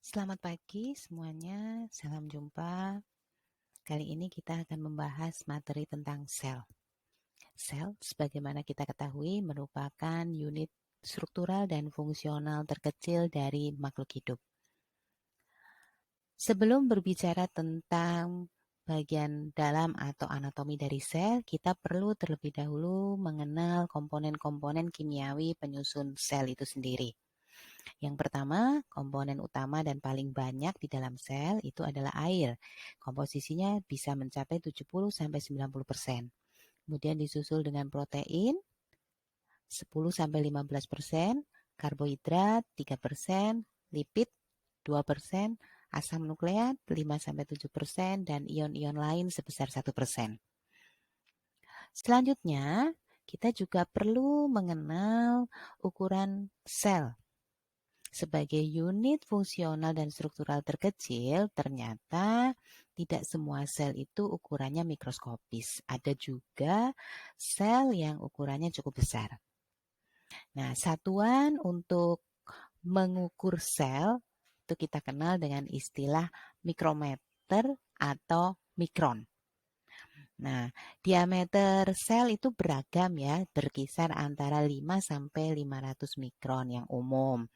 Selamat pagi semuanya, salam jumpa. Kali ini kita akan membahas materi tentang sel. Sel, sebagaimana kita ketahui, merupakan unit struktural dan fungsional terkecil dari makhluk hidup. Sebelum berbicara tentang bagian dalam atau anatomi dari sel, kita perlu terlebih dahulu mengenal komponen-komponen kimiawi penyusun sel itu sendiri. Yang pertama, komponen utama dan paling banyak di dalam sel itu adalah air. Komposisinya bisa mencapai 70-90%. Kemudian disusul dengan protein 10-15%, karbohidrat 3%, lipid 2%, asam nukleat 5-7%, dan ion-ion lain sebesar 1%. Selanjutnya, kita juga perlu mengenal ukuran sel. Sebagai unit fungsional dan struktural terkecil, ternyata tidak semua sel itu ukurannya mikroskopis. Ada juga sel yang ukurannya cukup besar. Nah, satuan untuk mengukur sel itu kita kenal dengan istilah mikrometer atau mikron. Nah, diameter sel itu beragam ya, berkisar antara 5 sampai 500 mikron yang umum.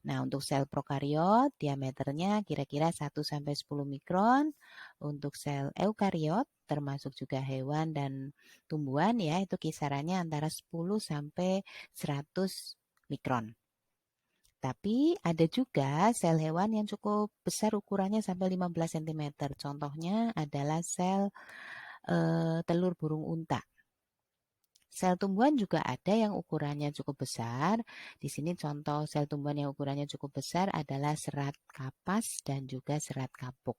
Nah, untuk sel prokariot diameternya kira-kira 1 sampai 10 mikron. Untuk sel eukariot termasuk juga hewan dan tumbuhan ya, itu kisarannya antara 10 sampai 100 mikron. Tapi ada juga sel hewan yang cukup besar ukurannya sampai 15 cm. Contohnya adalah sel telur burung unta. Sel tumbuhan juga ada yang ukurannya cukup besar. Di sini contoh sel tumbuhan yang ukurannya cukup besar adalah serat kapas dan juga serat kapuk.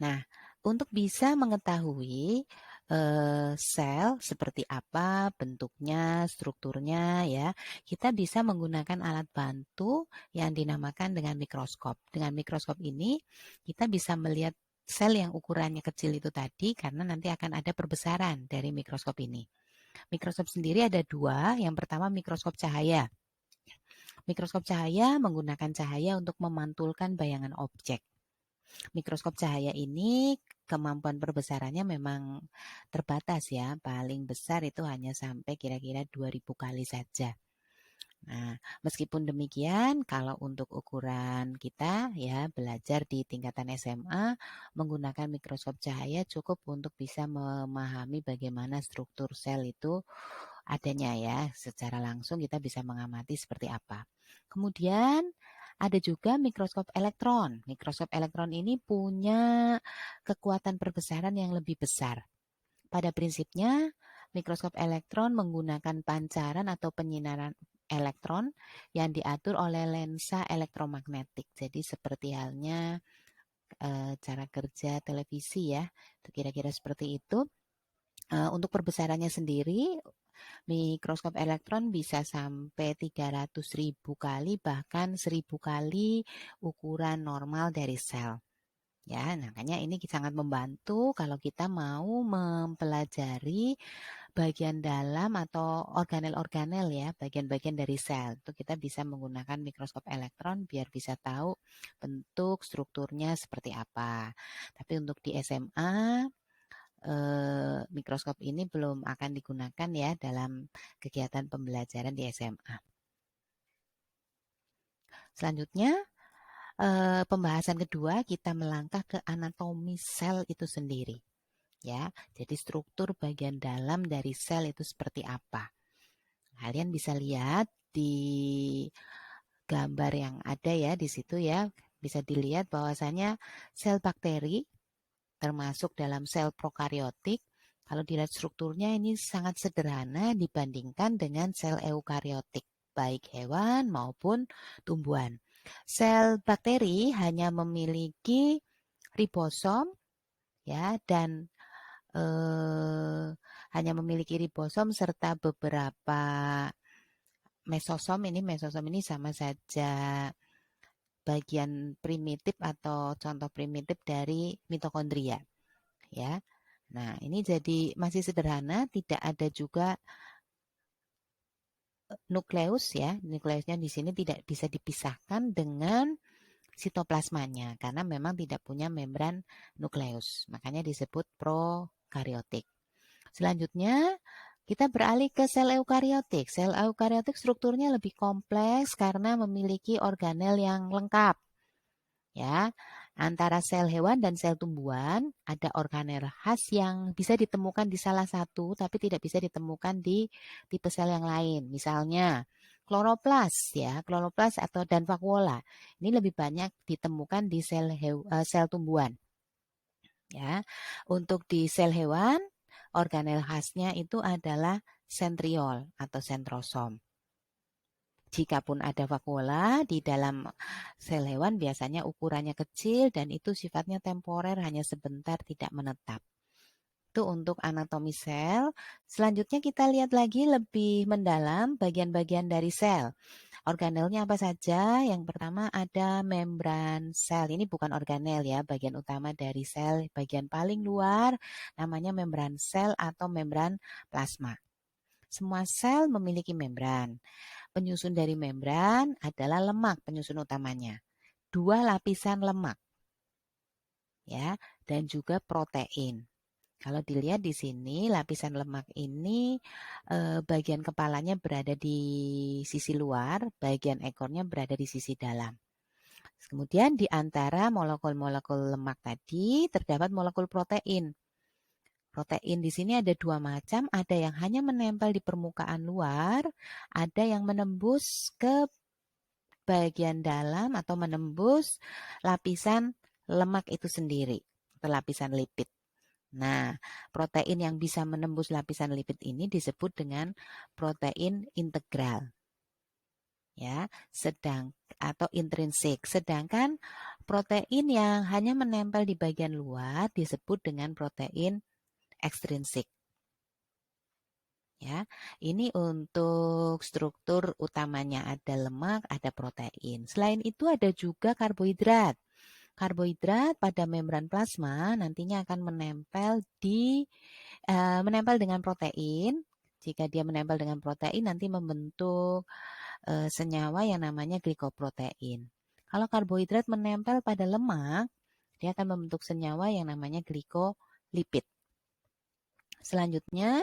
Nah, untuk bisa mengetahui sel seperti apa bentuknya, strukturnya ya, kita bisa menggunakan alat bantu yang dinamakan dengan mikroskop. Dengan mikroskop ini kita bisa melihat sel yang ukurannya kecil itu tadi karena nanti akan ada perbesaran dari mikroskop ini. Mikroskop sendiri ada dua. Yang pertama mikroskop cahaya. Mikroskop cahaya menggunakan cahaya untuk memantulkan bayangan objek. Mikroskop cahaya ini kemampuan perbesarannya memang terbatas ya. Paling besar itu hanya sampai kira-kira 2000 kali saja. Nah, meskipun demikian, kalau untuk ukuran kita ya belajar di tingkatan SMA menggunakan mikroskop cahaya cukup untuk bisa memahami bagaimana struktur sel itu adanya ya. Secara langsung kita bisa mengamati seperti apa. Kemudian ada juga mikroskop elektron. Mikroskop elektron ini punya kekuatan perbesaran yang lebih besar. Pada prinsipnya, mikroskop elektron menggunakan pancaran atau penyinaran elektron yang diatur oleh lensa elektromagnetik. Jadi seperti halnya cara kerja televisi ya, kira-kira seperti itu. Untuk perbesarannya sendiri, mikroskop elektron bisa sampai 300.000 kali bahkan 1000 kali ukuran normal dari sel. Ya, makanya ini sangat membantu kalau kita mau mempelajari bagian dalam atau organel-organel ya, bagian-bagian dari sel. Itu kita bisa menggunakan mikroskop elektron biar bisa tahu bentuk strukturnya seperti apa. Tapi untuk di SMA mikroskop ini belum akan digunakan ya dalam kegiatan pembelajaran di SMA. Selanjutnya, pembahasan kedua kita melangkah ke anatomi sel itu sendiri. Ya, jadi struktur bagian dalam dari sel itu seperti apa. Kalian bisa lihat di gambar yang ada ya di situ ya, bisa dilihat bahwasanya sel bakteri termasuk dalam sel prokariotik. Kalau dilihat strukturnya ini sangat sederhana dibandingkan dengan sel eukariotik, baik hewan maupun tumbuhan. Sel bakteri hanya memiliki ribosom ya dan hanya memiliki ribosom serta beberapa mesosom. Mesosom ini sama saja bagian primitif atau contoh primitif dari mitokondria ya. Nah, ini jadi masih sederhana, tidak ada juga nukleus ya. Nukleusnya di sini tidak bisa dipisahkan dengan sitoplasmanya karena memang tidak punya membran nukleus. Makanya disebut prokariotik. Selanjutnya kita beralih ke sel eukariotik. Sel eukariotik strukturnya lebih kompleks karena memiliki organel yang lengkap. Ya, antara sel hewan dan sel tumbuhan ada organel khas yang bisa ditemukan di salah satu tapi tidak bisa ditemukan di tipe sel yang lain. Misalnya kloroplas ya, kloroplas atau dan vakuola. Ini lebih banyak ditemukan di sel tumbuhan. Ya, untuk di sel hewan organel khasnya itu adalah sentriol atau sentrosom. Jikapun ada vakuola di dalam sel hewan biasanya ukurannya kecil dan itu sifatnya temporer hanya sebentar tidak menetap. Itu untuk anatomi sel. Selanjutnya kita lihat lagi lebih mendalam bagian-bagian dari sel. Organelnya apa saja? Yang pertama ada membran sel. Ini bukan organel ya, bagian utama dari sel, bagian paling luar namanya membran sel atau membran plasma. Semua sel memiliki membran. Penyusun dari membran adalah lemak penyusun utamanya. 2 lapisan lemak ya dan juga protein. Kalau dilihat di sini lapisan lemak ini bagian kepalanya berada di sisi luar, bagian ekornya berada di sisi dalam. Kemudian di antara molekul-molekul lemak tadi terdapat molekul protein. Protein di sini ada 2 macam, ada yang hanya menempel di permukaan luar, ada yang menembus ke bagian dalam atau menembus lapisan lemak itu sendiri, atau lapisan lipid. Nah, protein yang bisa menembus lapisan lipid ini disebut dengan protein integral. Ya, atau intrinsik. Sedangkan protein yang hanya menempel di bagian luar disebut dengan protein ekstrinsik. Ya, ini untuk struktur utamanya ada lemak, ada protein. Selain itu ada juga karbohidrat. Karbohidrat pada membran plasma nantinya akan menempel dengan protein. Jika dia menempel dengan protein nanti membentuk senyawa yang namanya glikoprotein. Kalau karbohidrat menempel pada lemak, dia akan membentuk senyawa yang namanya glikolipid. Selanjutnya,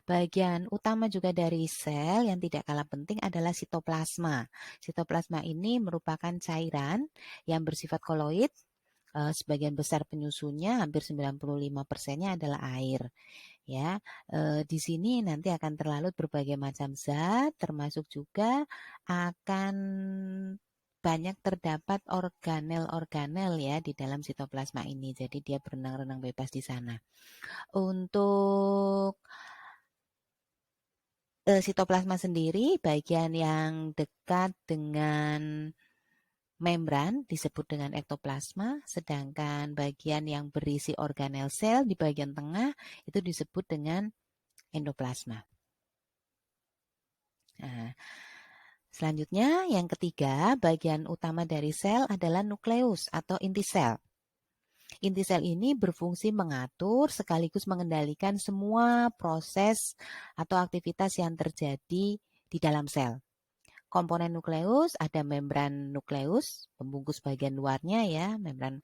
bagian utama juga dari sel yang tidak kalah penting adalah sitoplasma. Sitoplasma ini merupakan cairan yang bersifat koloid. Sebagian besar penyusunnya, hampir 95%-nya adalah air. Ya, di sini nanti akan terlalut berbagai macam zat, termasuk juga akan banyak terdapat organel-organel ya di dalam sitoplasma ini. Jadi dia berenang-renang bebas di sana. Untuk sitoplasma sendiri, bagian yang dekat dengan membran disebut dengan ektoplasma, sedangkan bagian yang berisi organel sel di bagian tengah itu disebut dengan endoplasma. Nah, selanjutnya yang ketiga, bagian utama dari sel adalah nukleus atau inti sel. Inti sel ini berfungsi mengatur sekaligus mengendalikan semua proses atau aktivitas yang terjadi di dalam sel. Komponen nukleus ada membran nukleus, pembungkus bagian luarnya ya, membran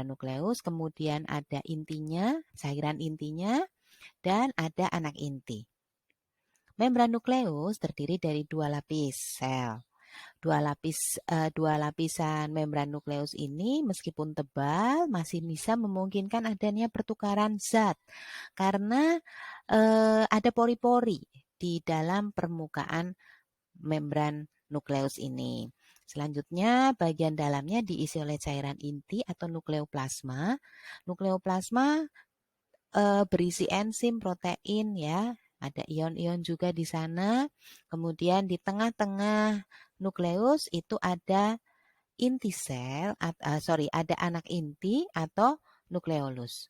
nukleus, kemudian ada intinya, cairan intinya, dan ada anak inti. Membran nukleus terdiri dari 2 lapis sel. Dua lapisan membran nukleus ini meskipun tebal masih bisa memungkinkan adanya pertukaran zat karena ada pori-pori di dalam permukaan membran nukleus ini. Selanjutnya bagian dalamnya diisi oleh cairan inti atau nukleoplasma. Nukleoplasma berisi enzim, protein ya. Ada ion-ion juga di sana. Kemudian di tengah-tengah nukleus itu ada inti sel, ada anak inti atau nukleolus.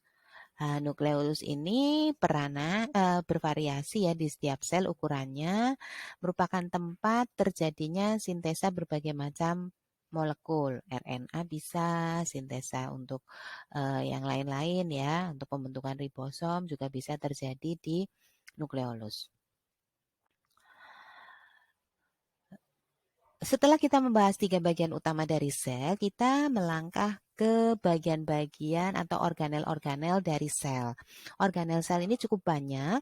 Nukleolus ini bervariasi ya di setiap sel ukurannya, merupakan tempat terjadinya sintesa berbagai macam molekul. RNA bisa, sintesa untuk yang lain-lain ya, untuk pembentukan ribosom juga bisa terjadi di nukleolus. Setelah kita membahas 3 bagian utama dari sel, kita melangkah ke bagian-bagian atau organel-organel dari sel. Organel sel ini cukup banyak.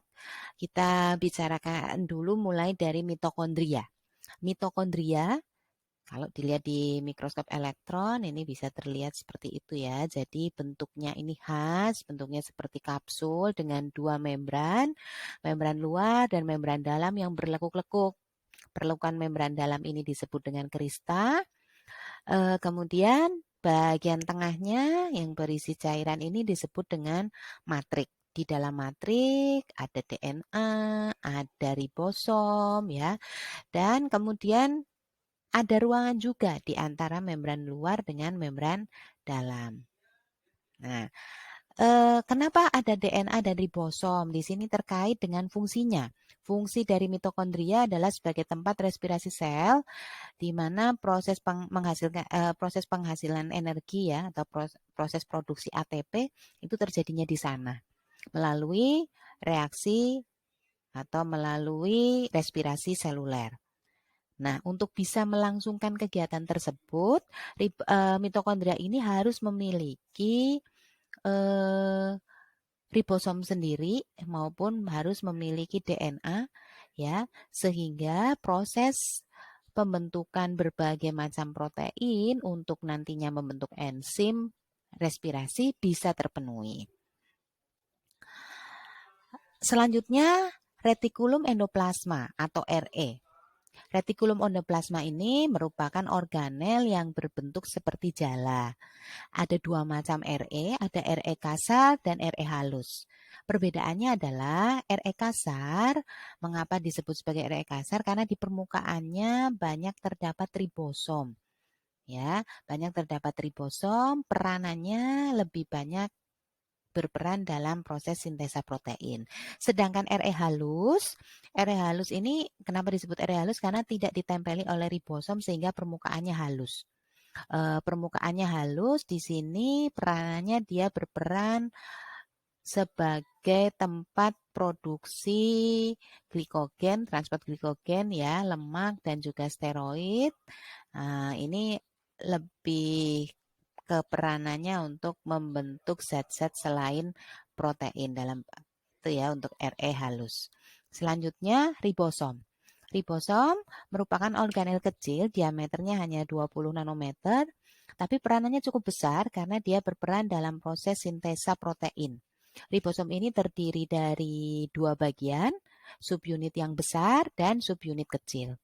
Kita bicarakan dulu mulai dari mitokondria. Mitokondria, kalau dilihat di mikroskop elektron, ini bisa terlihat seperti itu ya. Jadi bentuknya ini khas, bentuknya seperti kapsul dengan 2 membran, membran luar dan membran dalam yang berlekuk-lekuk. Perlukan membran dalam ini disebut dengan krista. Kemudian bagian tengahnya yang berisi cairan ini disebut dengan matrik. Di dalam matrik ada DNA, ada ribosom ya, dan kemudian ada ruangan juga di antara membran luar dengan membran dalam. Nah, kenapa ada DNA dan ribosom? Di sini terkait dengan fungsinya. Fungsi dari mitokondria adalah sebagai tempat respirasi sel, di mana proses penghasilan energi ya atau proses produksi ATP itu terjadinya di sana melalui reaksi atau melalui respirasi seluler. Nah, untuk bisa melangsungkan kegiatan tersebut, mitokondria ini harus memiliki eh, ribosom sendiri maupun harus memiliki DNA ya, sehingga proses pembentukan berbagai macam protein untuk nantinya membentuk enzim respirasi bisa terpenuhi. Selanjutnya, retikulum endoplasma atau RE. Retikulum endoplasma ini merupakan organel yang berbentuk seperti jala. Ada 2 macam RE, ada RE kasar dan RE halus. Perbedaannya adalah RE kasar, mengapa disebut sebagai RE kasar? Karena di permukaannya banyak terdapat ribosom. Ya, banyak terdapat ribosom, peranannya lebih banyak berperan dalam proses sintesa protein. Sedangkan RE halus ini kenapa disebut RE halus? Karena tidak ditempeli oleh ribosom sehingga permukaannya halus. Permukaannya halus di sini peranannya dia berperan sebagai tempat produksi glikogen, transport glikogen ya, lemak dan juga steroid. Ini lebih ke peranannya untuk membentuk zat-zat selain protein dalam itu ya untuk RE halus. Selanjutnya ribosom. Ribosom merupakan organel kecil diameternya hanya 20 nanometer, tapi peranannya cukup besar karena dia berperan dalam proses sintesa protein. Ribosom ini terdiri dari 2 bagian, subunit yang besar dan subunit kecil.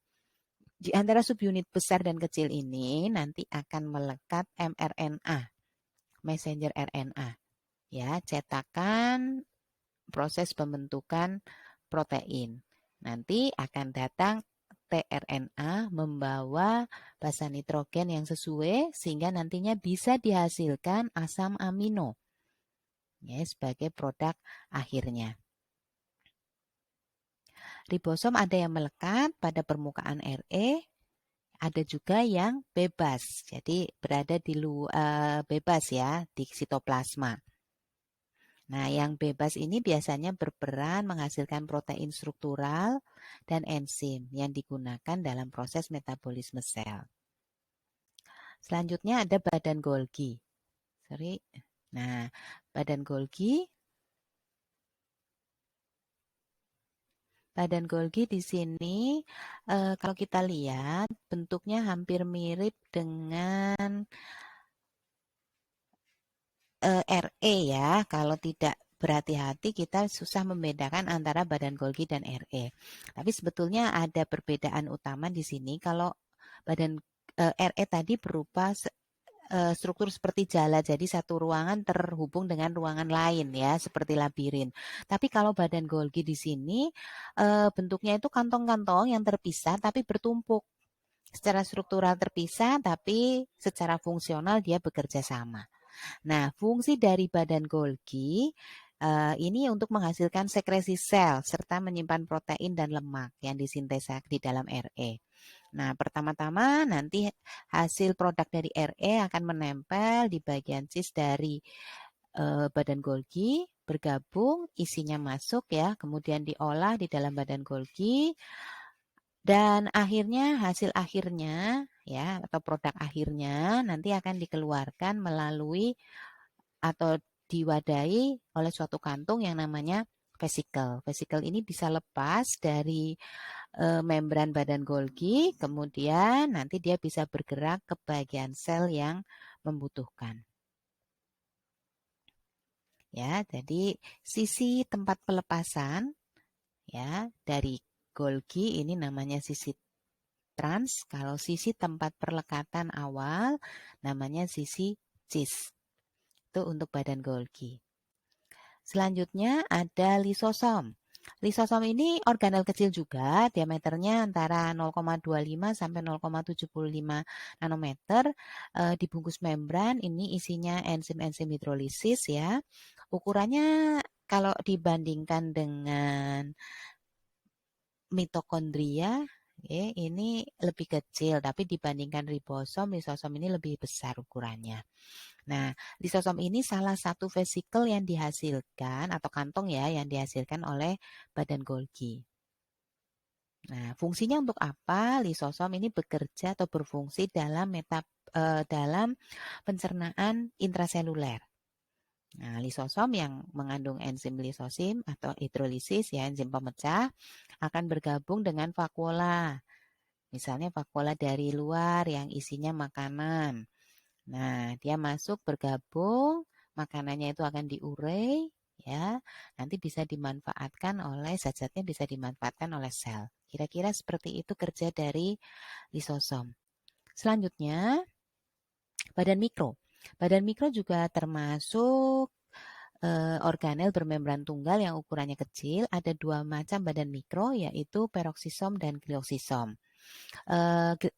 Di antara subunit besar dan kecil ini nanti akan melekat mRNA, messenger RNA. Ya, cetakan proses pembentukan protein. Nanti akan datang tRNA membawa basa nitrogen yang sesuai sehingga nantinya bisa dihasilkan asam amino ya, sebagai produk akhirnya. Ribosom ada yang melekat pada permukaan RE, ada juga yang bebas. Jadi berada di bebas ya di sitoplasma. Nah, yang bebas ini biasanya berperan menghasilkan protein struktural dan enzim yang digunakan dalam proses metabolisme sel. Selanjutnya ada badan Golgi. Nah, badan Golgi di sini kalau kita lihat bentuknya hampir mirip dengan RE ya. Kalau tidak berhati-hati kita susah membedakan antara badan Golgi dan RE. Tapi sebetulnya ada perbedaan utama di sini. Kalau badan RE tadi berupa struktur seperti jala, jadi satu ruangan terhubung dengan ruangan lain ya, seperti labirin. Tapi kalau badan Golgi di sini bentuknya itu kantong-kantong yang terpisah tapi bertumpuk. Secara struktural terpisah tapi secara fungsional dia bekerja sama. Nah, fungsi dari badan Golgi ini untuk menghasilkan sekresi sel serta menyimpan protein dan lemak yang disintesa di dalam RE. Nah, pertama-tama nanti hasil produk dari RE akan menempel di bagian cis dari badan Golgi, bergabung, isinya masuk ya, kemudian diolah di dalam badan Golgi. Dan akhirnya hasil akhirnya ya atau produk akhirnya nanti akan dikeluarkan melalui atau diwadahi oleh suatu kantung yang namanya vesikel. Vesikel ini bisa lepas dari membran badan Golgi, kemudian nanti dia bisa bergerak ke bagian sel yang membutuhkan. Ya, jadi sisi tempat pelepasan ya dari Golgi ini namanya sisi trans, kalau sisi tempat perlekatan awal namanya sisi cis. Itu untuk badan Golgi. Selanjutnya ada lisosom. Lisosom ini organel kecil juga, diameternya antara 0,25 sampai 0,75 nanometer, dibungkus membran, ini isinya enzim-enzim hidrolisis ya. Ukurannya kalau dibandingkan dengan mitokondria, ini lebih kecil, tapi dibandingkan ribosom, lisosom ini lebih besar ukurannya. Nah, lisosom ini salah satu vesikel yang dihasilkan atau kantong ya yang dihasilkan oleh badan Golgi. Nah, fungsinya untuk apa? Lisosom ini bekerja atau berfungsi dalam dalam pencernaan intraseluler. Nah, lisosom yang mengandung enzim lisosim atau hidrolisis ya enzim pemecah akan bergabung dengan vakuola. Misalnya vakuola dari luar yang isinya makanan. Nah, dia masuk bergabung, makanannya itu akan diurai, ya. Nanti bisa dimanfaatkan oleh zat-zatnya bisa dimanfaatkan oleh sel. Kira-kira seperti itu kerja dari lisosom. Selanjutnya, badan mikro. Badan mikro juga termasuk organel bermembran tunggal yang ukurannya kecil. Ada dua macam badan mikro, yaitu peroksisom dan glioksisom.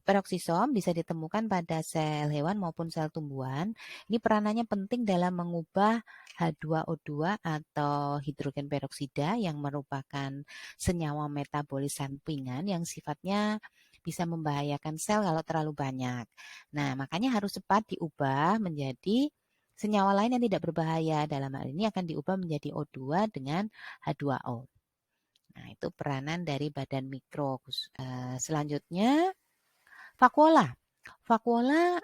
Peroksisom bisa ditemukan pada sel hewan maupun sel tumbuhan. Ini peranannya penting dalam mengubah H2O2 atau hidrogen peroksida yang merupakan senyawa metabolis sampingan yang sifatnya bisa membahayakan sel kalau terlalu banyak. Nah, makanya harus cepat diubah menjadi senyawa lain yang tidak berbahaya. Dalam hal ini akan diubah menjadi O2 dengan H2O. Nah, itu peranan dari badan mikro. Selanjutnya, vakuola. Vakuola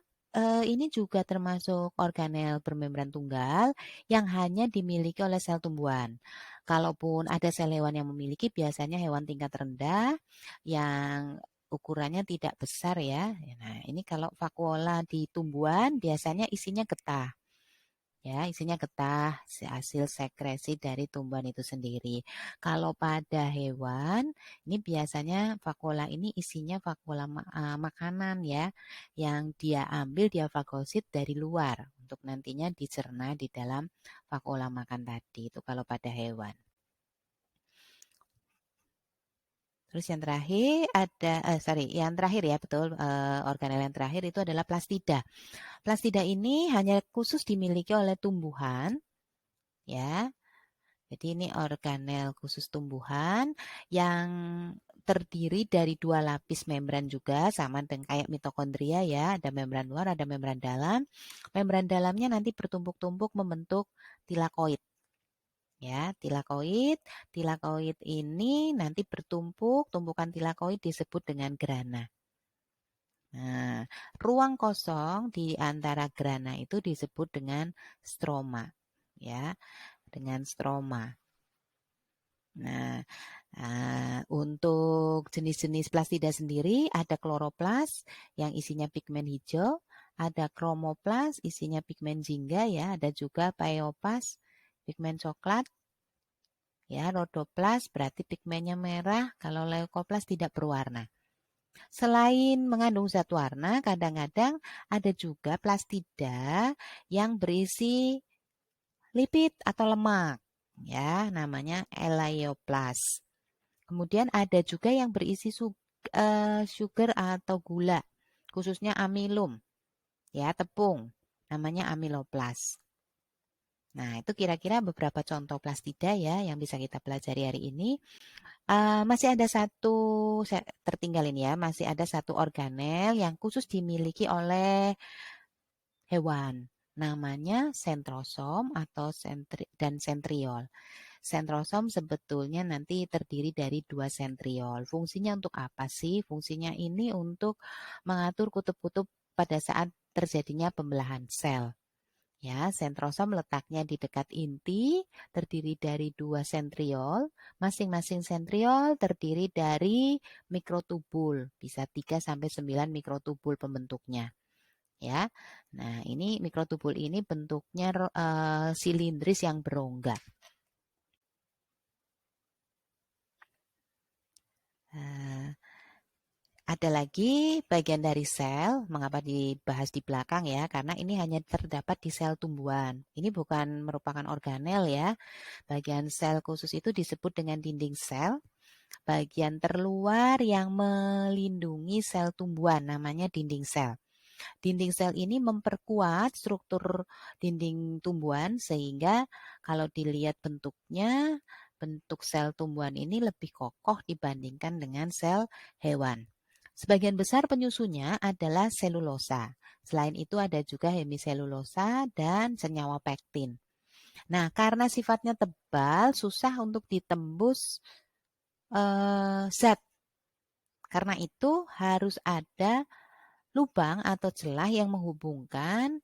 ini juga termasuk organel bermembran tunggal yang hanya dimiliki oleh sel tumbuhan. Kalaupun ada sel hewan yang memiliki, biasanya hewan tingkat rendah yang ukurannya tidak besar ya. Nah, ini kalau vakuola di tumbuhan biasanya isinya getah. Ya, isinya getah, hasil sekresi dari tumbuhan itu sendiri. Kalau pada hewan, ini biasanya vakuola ini isinya vakuola makanan ya, yang dia ambil dia fagosit dari luar untuk nantinya dicerna di dalam vakuola makan tadi. Itu kalau pada hewan. Terus yang terakhir ada, yang terakhir ya betul, organel yang terakhir itu adalah plastida. Plastida ini hanya khusus dimiliki oleh tumbuhan, ya. Jadi ini organel khusus tumbuhan yang terdiri dari dua lapis membran juga, sama dengan kayak mitokondria ya, ada membran luar, ada membran dalam. Membran dalamnya nanti bertumpuk-tumpuk membentuk tilakoid. Ya, tilakoid. Tilakoid ini nanti bertumpuk, tumpukan tilakoid disebut dengan grana. Nah, ruang kosong di antara grana itu disebut dengan stroma. Ya, dengan stroma. Nah, untuk jenis-jenis plastida sendiri ada kloroplas yang isinya pigmen hijau, ada kromoplas isinya pigmen jingga ya, ada juga paeopas pigmen coklat. Ya, rhodoplas berarti pigmennya merah, kalau leukoplas tidak berwarna. Selain mengandung zat warna, kadang-kadang ada juga plastida yang berisi lipid atau lemak, ya, namanya elaioplas. Kemudian ada juga yang berisi sugar atau gula, khususnya amilum, ya, tepung, namanya amiloplas. Nah, itu kira-kira beberapa contoh plastida ya yang bisa kita pelajari hari ini. Masih ada satu, saya tertinggal ini ya, masih ada satu organel yang khusus dimiliki oleh hewan. Namanya sentrosom atau dan sentriol. Sentrosom sebetulnya nanti terdiri dari 2 sentriol. Fungsinya untuk apa sih? Fungsinya ini untuk mengatur kutub-kutub pada saat terjadinya pembelahan sel. Ya, sentrosom letaknya di dekat inti, terdiri dari 2 sentriol. Masing-masing sentriol terdiri dari mikrotubul, bisa 3 sampai 9 mikrotubul pembentuknya. Ya. Nah, ini mikrotubul ini bentuknya silindris yang berongga. Ada lagi bagian dari sel, mengapa dibahas di belakang ya, karena ini hanya terdapat di sel tumbuhan. Ini bukan merupakan organel ya. Bagian sel khusus itu disebut dengan dinding sel. Bagian terluar yang melindungi sel tumbuhan namanya dinding sel. Dinding sel ini memperkuat struktur dinding tumbuhan sehingga kalau dilihat bentuknya, bentuk sel tumbuhan ini lebih kokoh dibandingkan dengan sel hewan. Sebagian besar penyusunnya adalah selulosa. Selain itu ada juga hemiselulosa dan senyawa pektin. Nah, karena sifatnya tebal, susah untuk ditembus zat. Karena itu harus ada lubang atau celah yang menghubungkan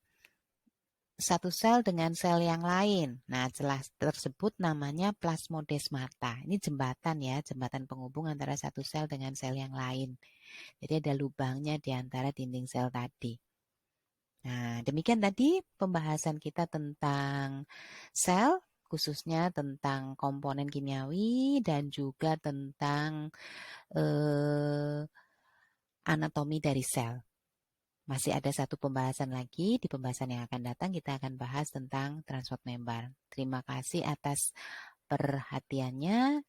satu sel dengan sel yang lain. Nah, celah tersebut namanya plasmodesmata. Ini jembatan ya, jembatan penghubung antara satu sel dengan sel yang lain. Jadi ada lubangnya di antara dinding sel tadi. Nah, demikian tadi pembahasan kita tentang sel, khususnya tentang komponen kimiawi dan juga tentang anatomi dari sel. Masih ada satu pembahasan lagi, di pembahasan yang akan datang kita akan bahas tentang transport member. Terima kasih atas perhatiannya.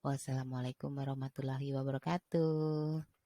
Wassalamualaikum warahmatullahi wabarakatuh.